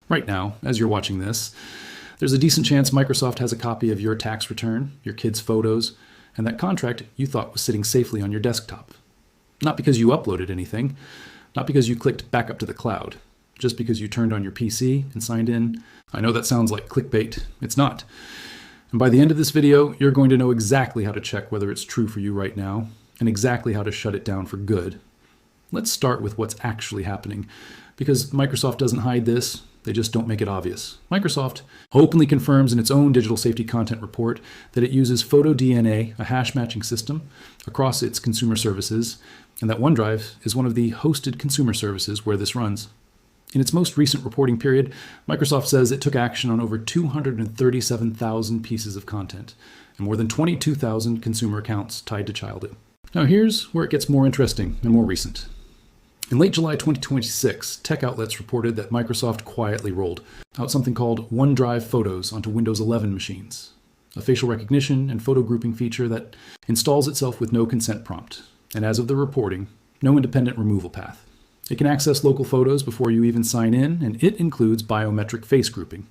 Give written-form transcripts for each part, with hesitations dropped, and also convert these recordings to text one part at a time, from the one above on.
Right now, as you're watching this, there's a decent chance Microsoft has a copy of your tax return, your kids' photos, and that contract you thought was sitting safely on your desktop. Not because you uploaded anything, not because you clicked back up to the cloud, just because you turned on your PC and signed in. I know that sounds like clickbait. It's not. And by the end of this video, you're going to know exactly how to check whether it's true for you right now, and exactly how to shut it down for good. Let's start with what's actually happening, because Microsoft doesn't hide this. They just don't make it obvious. Microsoft openly confirms in its own digital safety content report that it uses PhotoDNA, a hash matching system, across its consumer services, and that OneDrive is one of the hosted consumer services where this runs. In its most recent reporting period, Microsoft says it took action on over 237,000 pieces of content and more than 22,000 consumer accounts tied to childhood. Now here's where it gets more interesting and more recent. In late July 2026, tech outlets reported that Microsoft quietly rolled out something called OneDrive Photos onto Windows 11 machines, a facial recognition and photo grouping feature that installs itself with no consent prompt, and as of the reporting, no independent removal path. It can access local photos before you even sign in, and it includes biometric face grouping.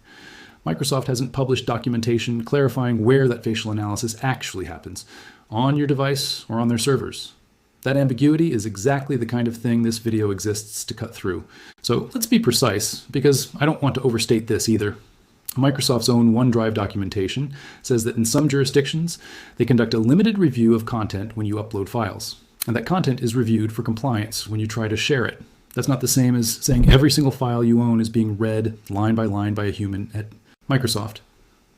Microsoft hasn't published documentation clarifying where that facial analysis actually happens, on your device or on their servers. That ambiguity is exactly the kind of thing this video exists to cut through. So let's be precise, because I don't want to overstate this either. Microsoft's own OneDrive documentation says that in some jurisdictions, they conduct a limited review of content when you upload files, and that content is reviewed for compliance when you try to share it. That's not the same as saying every single file you own is being read line by a human at Microsoft.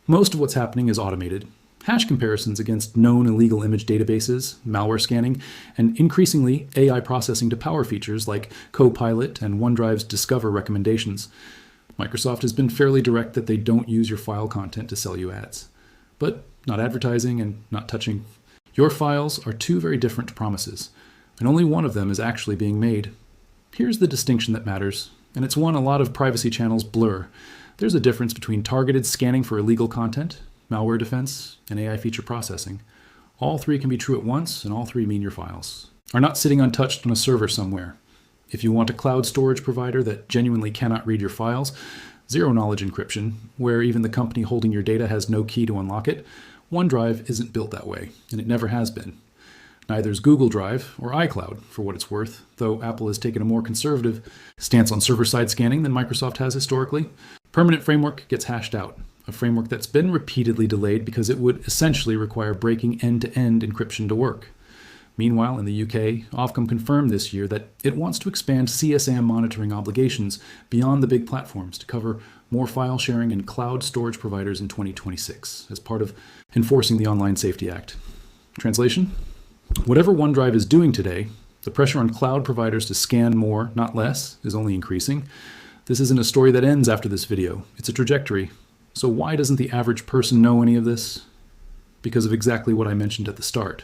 Most of what's happening is automated. Hash comparisons against known illegal image databases, malware scanning, and increasingly AI processing to power features like Copilot and OneDrive's Discover recommendations. Microsoft has been fairly direct that they don't use your file content to sell you ads. But not advertising and not touching. Your files are two very different promises, and only one of them is actually being made. Here's the distinction that matters, and it's one a lot of privacy channels blur. There's a difference between targeted scanning for illegal content, malware defense, and AI feature processing. All three can be true at once, and all three mean your files are not sitting untouched on a server somewhere. If you want a cloud storage provider that genuinely cannot read your files, zero-knowledge encryption, where even the company holding your data has no key to unlock it, OneDrive isn't built that way, and it never has been. Neither is Google Drive or iCloud, for what it's worth, though Apple has taken a more conservative stance on server-side scanning than Microsoft has historically. Permanent framework gets hashed out. A framework that's been repeatedly delayed because it would essentially require breaking end-to-end encryption to work. Meanwhile, in the UK, Ofcom confirmed this year that it wants to expand CSAM monitoring obligations beyond the big platforms to cover more file sharing and cloud storage providers in 2026 as part of enforcing the Online Safety Act. Translation? Whatever OneDrive is doing today, the pressure on cloud providers to scan more, not less, is only increasing. This isn't a story that ends after this video. It's a trajectory. So why doesn't the average person know any of this? Because of exactly what I mentioned at the start,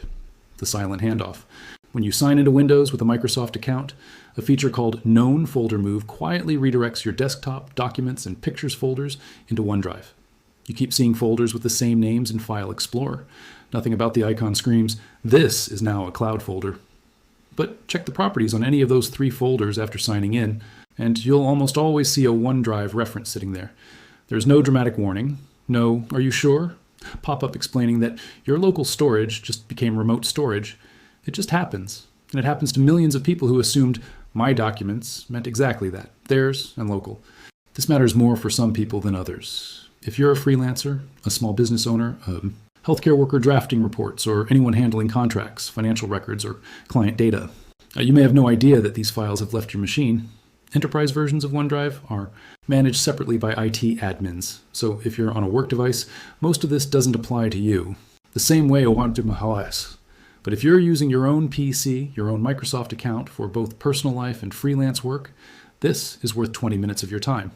the silent handoff. When you sign into Windows with a Microsoft account, a feature called Known Folder Move quietly redirects your desktop, documents, and pictures folders into OneDrive. You keep seeing folders with the same names in File Explorer. Nothing about the icon screams, "This is now a cloud folder." But check the properties on any of those three folders after signing in, and you'll almost always see a OneDrive reference sitting there. There's no dramatic warning, no "are you sure?" pop-up explaining that your local storage just became remote storage. It just happens, and it happens to millions of people who assumed my documents meant exactly that, theirs and local. This matters more for some people than others. If you're a freelancer, a small business owner, a healthcare worker drafting reports, or anyone handling contracts, financial records, or client data, you may have no idea that these files have left your machine. Enterprise versions of OneDrive are managed separately by IT admins, so if you're on a work device, most of this doesn't apply to you. The same way OneDrive. But if you're using your own PC, your own Microsoft account for both personal life and freelance work, this is worth 20 minutes of your time.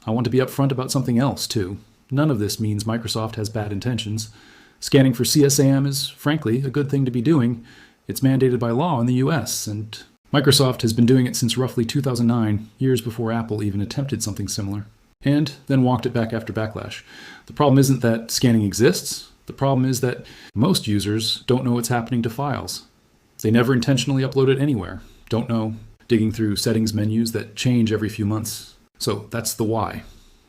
I want to be upfront about something else, too. None of this means Microsoft has bad intentions. Scanning for CSAM is, frankly, a good thing to be doing. It's mandated by law in the US, and Microsoft has been doing it since roughly 2009, years before Apple even attempted something similar, and then walked it back after backlash. The problem isn't that scanning exists. The problem is that most users don't know what's happening to files. They never intentionally upload it anywhere, don't know, digging through settings menus that change every few months. So that's the why.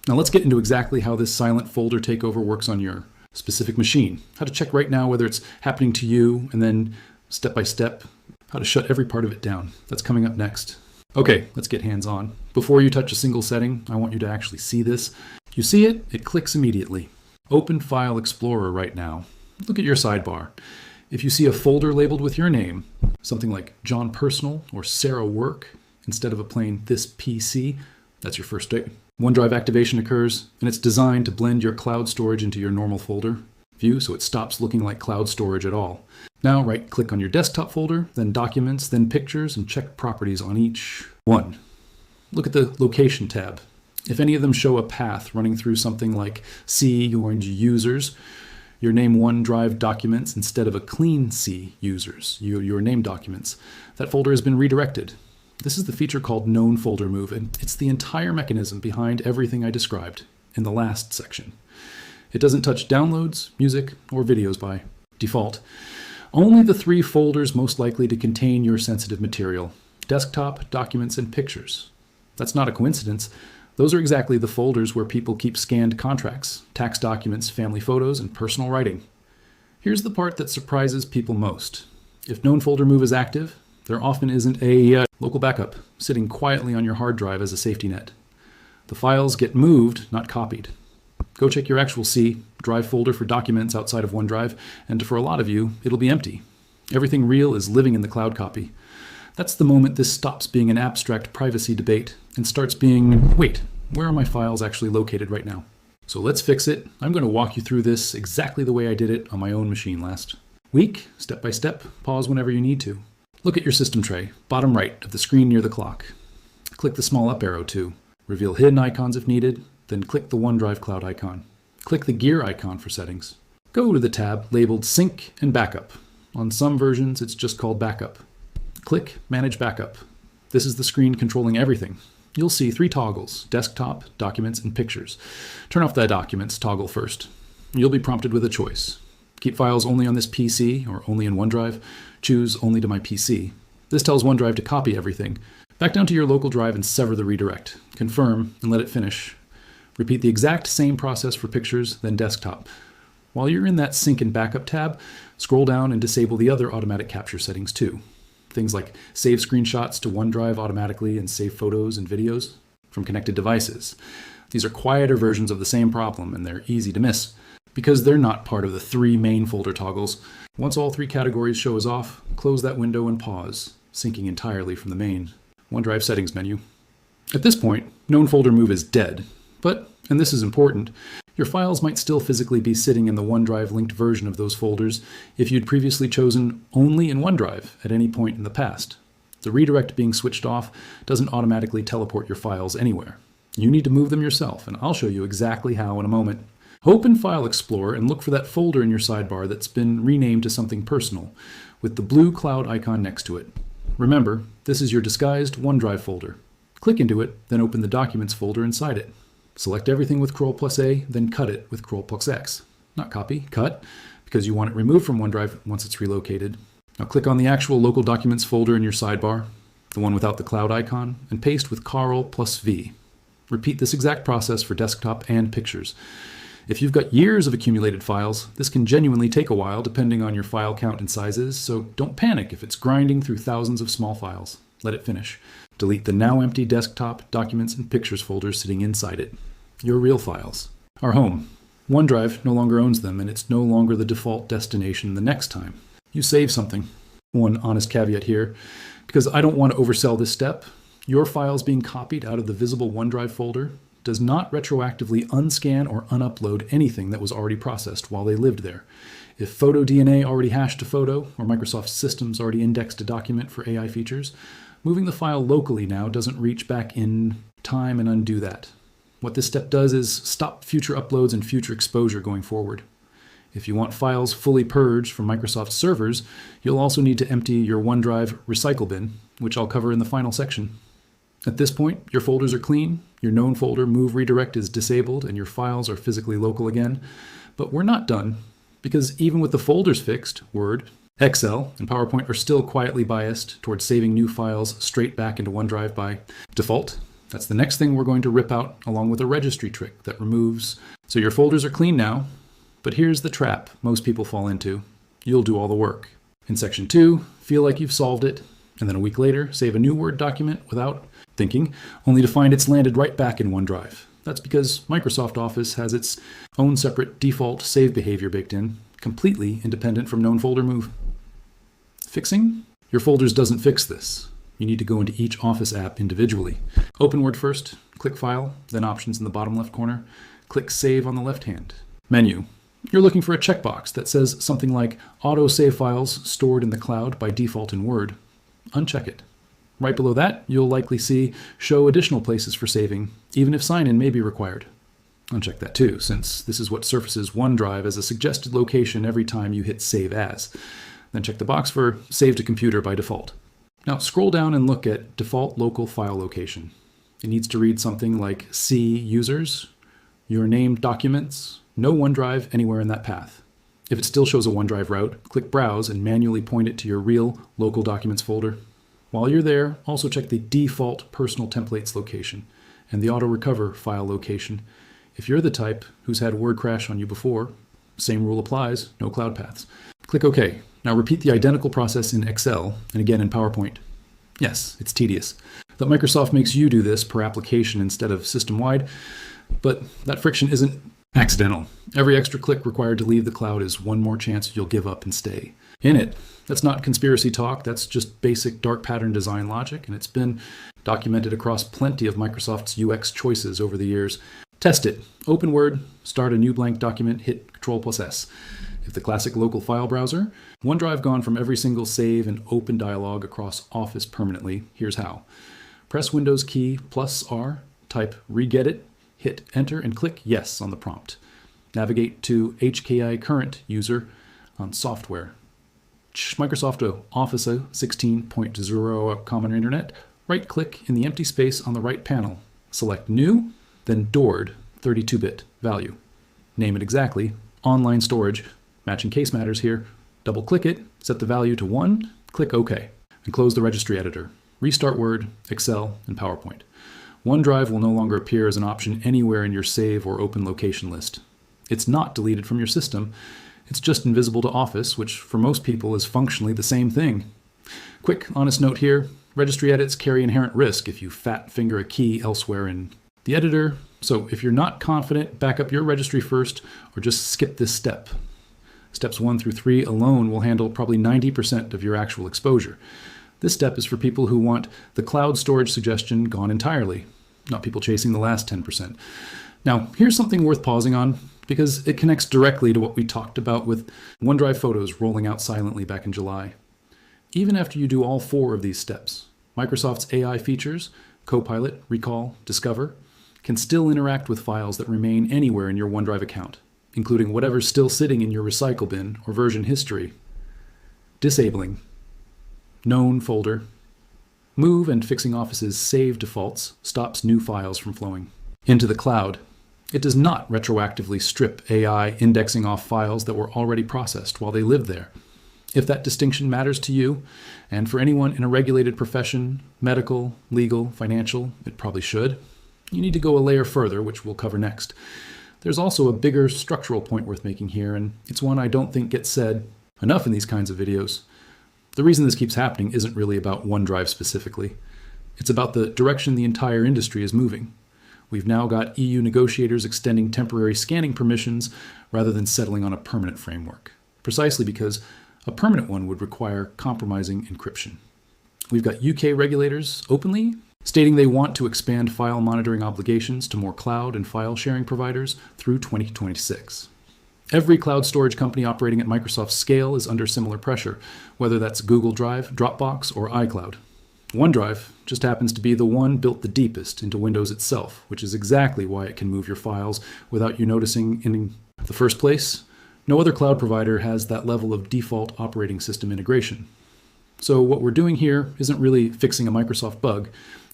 Now let's get into exactly how this silent folder takeover works on your specific machine. How to check right now whether it's happening to you, and then step by step, how to shut every part of it down. That's coming up next. Okay, let's get hands-on. Before you touch a single setting, I want you to actually see this. You see it? It clicks immediately. Open File Explorer right now. Look at your sidebar. If you see a folder labeled with your name, something like John Personal or Sarah Work, instead of a plain This PC, that's your first step. OneDrive activation occurs, and it's designed to blend your cloud storage into your normal folder view so it stops looking like cloud storage at all. Now right-click on your desktop folder, then Documents, then Pictures, and check Properties on each one. Look at the Location tab. If any of them show a path running through something like C or Users, your name OneDrive Documents instead of a clean C Users, your name documents, that folder has been redirected. This is the feature called Known Folder Move, and it's the entire mechanism behind everything I described in the last section. It doesn't touch downloads, music, or videos by default. Only the 3 folders most likely to contain your sensitive material: desktop, documents, and pictures. That's not a coincidence. Those are exactly the folders where people keep scanned contracts, tax documents, family photos, and personal writing. Here's the part that surprises people most. If Known Folder Move is active, there often isn't a local backup sitting quietly on your hard drive as a safety net. The files get moved, not copied. Go check your actual C drive folder for documents outside of OneDrive, and for a lot of you, it'll be empty. Everything real is living in the cloud copy. That's the moment this stops being an abstract privacy debate and starts being, wait, where are my files actually located right now? So let's fix it. I'm going to walk you through this exactly the way I did it on my own machine last week, step by step. Pause whenever you need to. Look at your system tray, bottom right of the screen near the clock. Click the small up arrow to reveal hidden icons if needed, then click the OneDrive Cloud icon. Click the gear icon for settings. Go to the tab labeled Sync and Backup. On some versions, it's just called Backup. Click Manage Backup. This is the screen controlling everything. You'll see 3 toggles: Desktop, Documents, and Pictures. Turn off the Documents toggle first. You'll be prompted with a choice. Keep files only on this PC or only in OneDrive. Choose Only to my PC. This tells OneDrive to copy everything. Back down to your local drive and sever the redirect. Confirm and let it finish. Repeat the exact same process for Pictures, then Desktop. While you're in that Sync and Backup tab, scroll down and disable the other automatic capture settings too. Things like save screenshots to OneDrive automatically and save photos and videos from connected devices. These are quieter versions of the same problem, and they're easy to miss because they're not part of the 3 main folder toggles. Once all 3 categories shows off, close that window and pause, syncing entirely from the main OneDrive settings menu. At this point, Known Folder Move is dead, but, and this is important, your files might still physically be sitting in the OneDrive linked version of those folders if you'd previously chosen only in OneDrive at any point in the past. The redirect being switched off doesn't automatically teleport your files anywhere. You need to move them yourself, and I'll show you exactly how in a moment. Open File Explorer and look for that folder in your sidebar that's been renamed to something personal, with the blue cloud icon next to it. Remember, this is your disguised OneDrive folder. Click into it, then open the Documents folder inside it. Select everything with Ctrl+A, then cut it with Ctrl+X. Not copy, cut, because you want it removed from OneDrive once it's relocated. Now click on the actual local documents folder in your sidebar, the one without the cloud icon, and paste with Ctrl+V. Repeat this exact process for Desktop and Pictures. If you've got years of accumulated files, this can genuinely take a while depending on your file count and sizes, so don't panic if it's grinding through thousands of small files. Let it finish. Delete the now empty Desktop, Documents, and Pictures folders sitting inside it. Your real files are home. OneDrive no longer owns them, and it's no longer the default destination the next time you save something. One honest caveat here, because I don't want to oversell this step, your files being copied out of the visible OneDrive folder does not retroactively unscan or unupload anything that was already processed while they lived there. If PhotoDNA already hashed a photo, or Microsoft Systems already indexed a document for AI features, moving the file locally now doesn't reach back in time and undo that. What this step does is stop future uploads and future exposure going forward. If you want files fully purged from Microsoft servers, you'll also need to empty your OneDrive recycle bin, which I'll cover in the final section. At this point, your folders are clean, your known folder move redirect is disabled, and your files are physically local again. But we're not done, because even with the folders fixed, Word, Excel, and PowerPoint are still quietly biased towards saving new files straight back into OneDrive by default. That's the next thing we're going to rip out, along with a registry trick that removes. So your folders are clean now, but here's the trap most people fall into. You'll do all the work. In section 2, feel like you've solved it, and then a week later, save a new Word document without thinking, only to find it's landed right back in OneDrive. That's because Microsoft Office has its own separate default save behavior baked in, completely independent from known folder move. Fixing? Your folders doesn't fix this. You need to go into each Office app individually. Open Word first, click File, then Options in the bottom left corner, click Save on the left hand. Menu. You're looking for a checkbox that says something like Auto Save Files Stored in the Cloud by Default in Word. Uncheck it. Right below that, you'll likely see Show Additional Places for Saving, even if sign-in may be required. Uncheck that too, since this is what surfaces OneDrive as a suggested location every time you hit Save As. Then check the box for Save to Computer by default. Now scroll down and look at Default Local File Location. It needs to read something like C Users, Your Named Documents, no OneDrive anywhere in that path. If it still shows a OneDrive route, click Browse and manually point it to your real Local Documents folder. While you're there, also check the default Personal Templates location and the Auto Recover file location. If you're the type who's had Word crash on you before, same rule applies, no cloud paths. Click OK. Now repeat the identical process in Excel and again in PowerPoint. Yes, it's tedious that Microsoft makes you do this per application instead of system-wide, but that friction isn't accidental. Every extra click required to leave the cloud is one more chance you'll give up and stay in it. That's not conspiracy talk, that's just basic dark pattern design logic, and it's been documented across plenty of Microsoft's UX choices over the years. Test it. Open Word, start a new blank document, hit Ctrl+S. If the classic local file browser, OneDrive gone from every single save and open dialog across Office permanently, here's how. Press Windows key +R, type regedit, hit Enter and click Yes on the prompt. Navigate to HKI Current User on Software. Microsoft Office 16.0 Common Internet. Right-click in the empty space on the right panel. Select New, then Dord 32-bit value. Name it exactly, Online Storage. Matching case matters here. Double-click it, set the value to 1, click OK, and close the registry editor. Restart Word, Excel, and PowerPoint. OneDrive will no longer appear as an option anywhere in your save or open location list. It's not deleted from your system. It's just invisible to Office, which for most people is functionally the same thing. Quick, honest note here, registry edits carry inherent risk if you fat finger a key elsewhere in the editor. So if you're not confident, back up your registry first or just skip this step. Steps 1 through 3 alone will handle probably 90% of your actual exposure. This step is for people who want the cloud storage suggestion gone entirely, not people chasing the last 10%. Now, here's something worth pausing on because it connects directly to what we talked about with OneDrive Photos rolling out silently back in July. Even after you do all 4 of these steps, Microsoft's AI features, Copilot, Recall, Discover, can still interact with files that remain anywhere in your OneDrive account, including whatever's still sitting in your recycle bin or version history. Disabling. Known folder. Move and fixing Office's save defaults stops new files from flowing into the cloud. It does not retroactively strip AI indexing off files that were already processed while they lived there. If that distinction matters to you, and for anyone in a regulated profession, medical, legal, financial, it probably should, you need to go a layer further, which we'll cover next. There's also a bigger structural point worth making here, and it's one I don't think gets said enough in these kinds of videos. The reason this keeps happening isn't really about OneDrive specifically. It's about the direction the entire industry is moving. We've now got EU negotiators extending temporary scanning permissions rather than settling on a permanent framework, precisely because a permanent one would require compromising encryption. We've got UK regulators openly stating they want to expand file monitoring obligations to more cloud and file sharing providers through 2026. Every cloud storage company operating at Microsoft's scale is under similar pressure, whether that's Google Drive, Dropbox, or iCloud. OneDrive just happens to be the one built the deepest into Windows itself, which is exactly why it can move your files without you noticing in the first place. No other cloud provider has that level of default operating system integration. So what we're doing here isn't really fixing a Microsoft bug.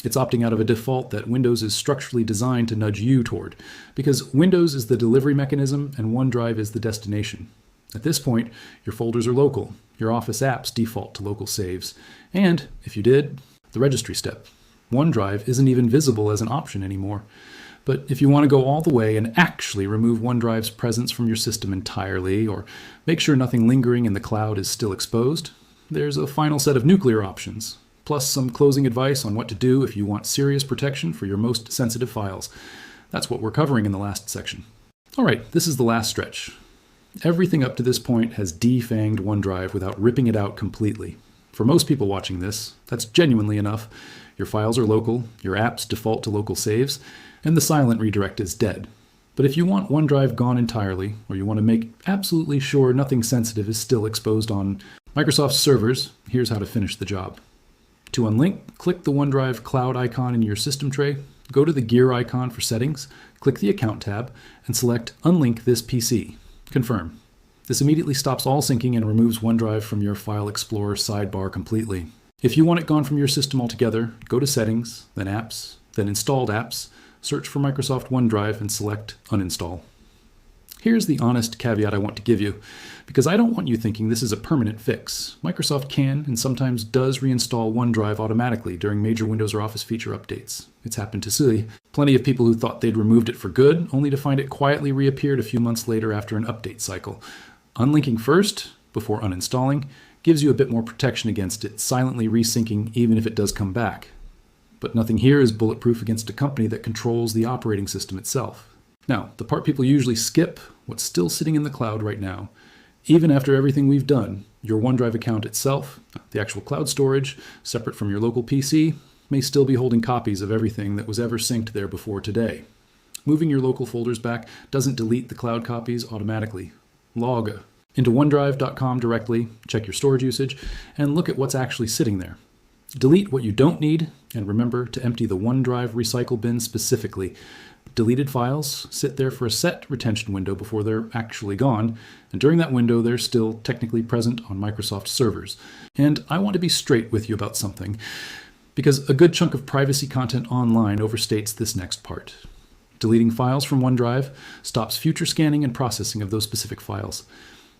It's opting out of a default that Windows is structurally designed to nudge you toward, because Windows is the delivery mechanism and OneDrive is the destination. At this point, your folders are local, your Office apps default to local saves, and, if you did, the registry step. OneDrive isn't even visible as an option anymore. But if you want to go all the way and actually remove OneDrive's presence from your system entirely, or make sure nothing lingering in the cloud is still exposed, there's a final set of nuclear options, plus some closing advice on what to do if you want serious protection for your most sensitive files. That's what we're covering in the last section. All right, this is the last stretch. Everything up to this point has defanged OneDrive without ripping it out completely. For most people watching this, that's genuinely enough. Your files are local, your apps default to local saves, and the silent redirect is dead. But if you want OneDrive gone entirely, or you want to make absolutely sure nothing sensitive is still exposed on Microsoft servers, here's how to finish the job. To unlink, click the OneDrive cloud icon in your system tray, go to the gear icon for settings, click the Account tab, and select Unlink this PC. Confirm. This immediately stops all syncing and removes OneDrive from your File Explorer sidebar completely. If you want it gone from your system altogether, go to Settings, then Apps, then Installed Apps, search for Microsoft OneDrive and select Uninstall. Here's the honest caveat I want to give you, because I don't want you thinking this is a permanent fix. Microsoft can and sometimes does reinstall OneDrive automatically during major Windows or Office feature updates. It's happened to see plenty of people who thought they'd removed it for good, only to find it quietly reappeared a few months later after an update cycle. Unlinking first, before uninstalling, gives you a bit more protection against it silently resyncing even if it does come back. But nothing here is bulletproof against a company that controls the operating system itself. Now, the part people usually skip, what's still sitting in the cloud right now. Even after everything we've done, your OneDrive account itself, the actual cloud storage, separate from your local PC, may still be holding copies of everything that was ever synced there before today. Moving your local folders back doesn't delete the cloud copies automatically. Log into OneDrive.com directly, check your storage usage, and look at what's actually sitting there. Delete what you don't need, and remember to empty the OneDrive recycle bin specifically. Deleted files sit there for a set retention window before they're actually gone, and during that window they're still technically present on Microsoft servers. And I want to be straight with you about something, because a good chunk of privacy content online overstates this next part. Deleting files from OneDrive stops future scanning and processing of those specific files.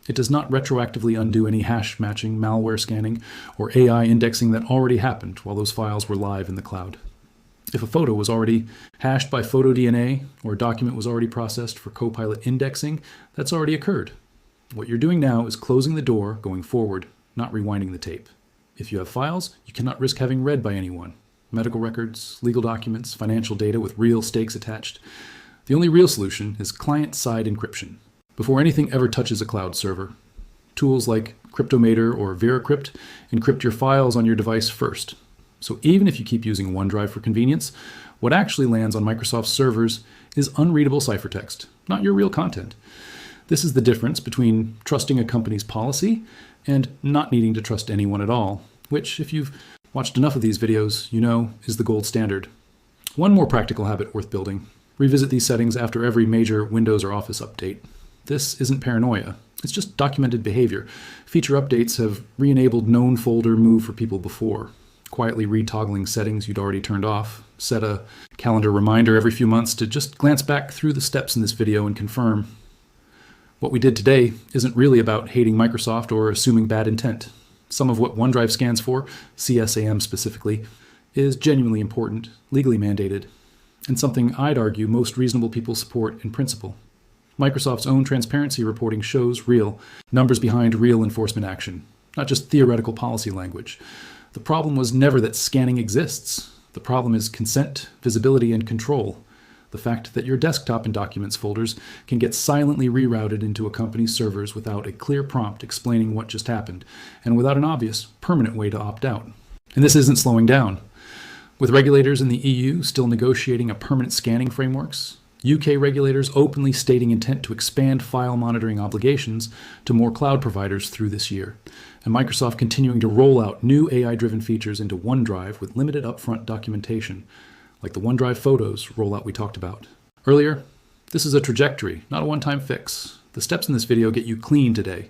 It does not retroactively undo any hash matching, malware scanning, or AI indexing that already happened while those files were live in the cloud. If a photo was already hashed by PhotoDNA, or a document was already processed for Copilot indexing, that's already occurred. What you're doing now is closing the door going forward, not rewinding the tape. If you have files, you cannot risk having read by anyone. Medical records, legal documents, financial data with real stakes attached. The only real solution is client-side encryption. Before anything ever touches a cloud server, tools like Cryptomator or VeraCrypt encrypt your files on your device first. So even if you keep using OneDrive for convenience, what actually lands on Microsoft servers is unreadable ciphertext, not your real content. This is the difference between trusting a company's policy and not needing to trust anyone at all, which, if you've watched enough of these videos, you know is the gold standard. One more practical habit worth building. Revisit these settings after every major Windows or Office update. This isn't paranoia. It's just documented behavior. Feature updates have re-enabled known folder move for people before. Quietly retoggling settings you'd already turned off. Set a calendar reminder every few months to just glance back through the steps in this video and confirm. What we did today isn't really about hating Microsoft or assuming bad intent. Some of what OneDrive scans for, CSAM specifically, is genuinely important, legally mandated, and something I'd argue most reasonable people support in principle. Microsoft's own transparency reporting shows real numbers behind real enforcement action, not just theoretical policy language. The problem was never that scanning exists. The problem is consent, visibility, and control. The fact that your desktop and documents folders can get silently rerouted into a company's servers without a clear prompt explaining what just happened, and without an obvious, permanent way to opt out. And this isn't slowing down. With regulators in the EU still negotiating a permanent scanning frameworks, UK regulators openly stating intent to expand file monitoring obligations to more cloud providers through this year, and Microsoft continuing to roll out new AI-driven features into OneDrive with limited upfront documentation, like the OneDrive Photos rollout we talked about earlier. This is a trajectory, not a one-time fix. The steps in this video get you clean today.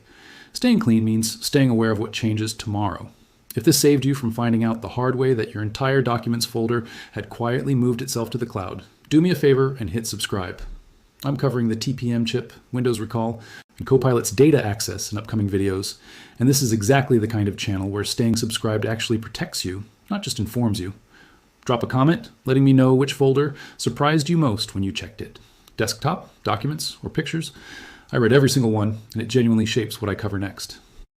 Staying clean means staying aware of what changes tomorrow. If this saved you from finding out the hard way that your entire documents folder had quietly moved itself to the cloud, do me a favor and hit subscribe. I'm covering the TPM chip, Windows recall, and Copilot's data access in upcoming videos, and this is exactly the kind of channel where staying subscribed actually protects you, not just informs you. Drop a comment letting me know which folder surprised you most when you checked it. Desktop, documents, or pictures? I read every single one, and it genuinely shapes what I cover next.